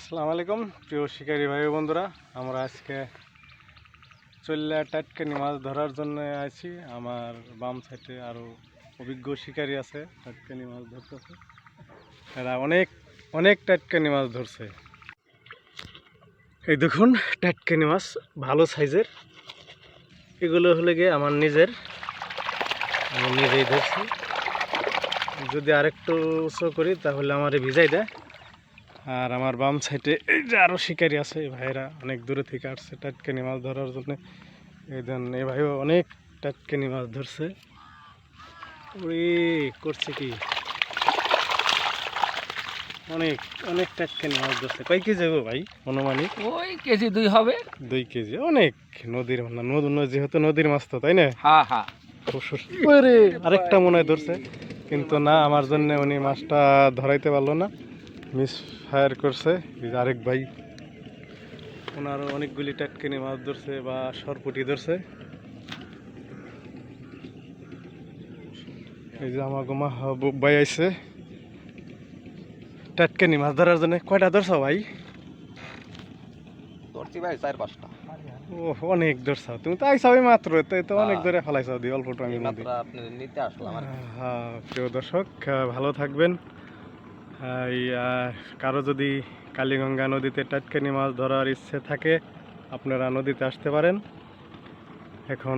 আসসালামু আলাইকুম প্রিয় শিকারী ভাই বন্ধুরা, আমরা আজকে চল্লা টাটকানি মাছ ধরার জন্য আছি। আমার বাম সাইডে আরও অভিজ্ঞ শিকারী আছে, টাটকানি মাছ ধরতেছে। এরা অনেক অনেক টাটকানি মাছ ধরছে। এই দেখুন টাটকানি মাছ ভালো সাইজের, এগুলো হলে গিয়ে আমার নিজের, আমি নিজেই ধরছি। যদি আরেকটু উঁচু করি তাহলে আমার ভিজাই দেয়। আর আমার বাম সাইডে এই যে আরও শিকারি আছে, এই ভাইরা অনেক দূরে থেকে আসছে টাটকানি মাছ ধরার জন্য। এই দেন এই ভাইও অনেক টাটকানি মাছ ধরছে। ওই করছে কি, অনেক অনেক টাটকানি মাছ ধরছে। কয় কেজি হবে ভাই অনুমানিক? ওই কেজি 2 হবে। 2 কেজি, অনেক। নদীর যেহেতু নদীর মাছ তো, তাই না? হ্যাঁ হ্যাঁ। আরেকটা মনে হয় ধরছে, কিন্তু না, আমার জন্য উনি মাছটা ধরাইতে পারলো না, মিস ফায়ার করছে। এই যে আরেক ভাই, ওনারও অনেকগুলি টাটকানি মাছ ধরছে বা সরপুটি ধরছে। এই যে আমার মাহবুব ভাই আইছে টাটকানি মাছ ধরার জন্য। কয়টা ধরছো ভাই? ধরছি ভাই 4-5টা। ও অনেক ধরছো, তুমি তো আইসাও মাত্র, তো অনেক ধরে ফেলাইছো দি অল্প টাইমের মধ্যে। আপনি নিতে আসলাম আর কি। হ্যাঁ প্রিয় দর্শক, ভালো থাকবেন। এই কারো যদি কালীগঙ্গা নদীতে টাটকানি মাছ ধরার ইচ্ছে থাকে, আপনারা নদীতে আসতে পারেন। এখন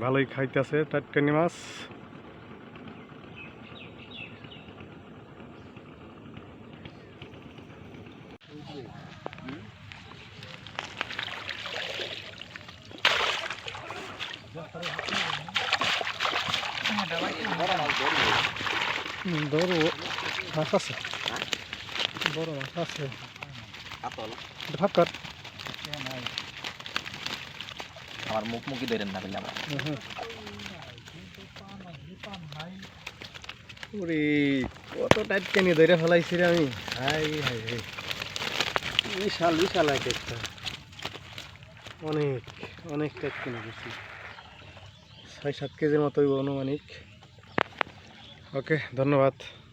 ভালোই খাইতেছে টাটকানি মাছ। বড় মাছ আছে, বড় মাছ আছে। ভাগ কর। আমার মুখি ধরেন না বললাম। ওরে কত টাটকানি ধরে ফেলাইছি রে আমি। হাই হাই হাই, বিশাল বিশাল এক একটা, অনেক অনেক টাটকানি করছি। 6-7 কেজির মতোই অনুমানিক। ওকে, ধন্যবাদ।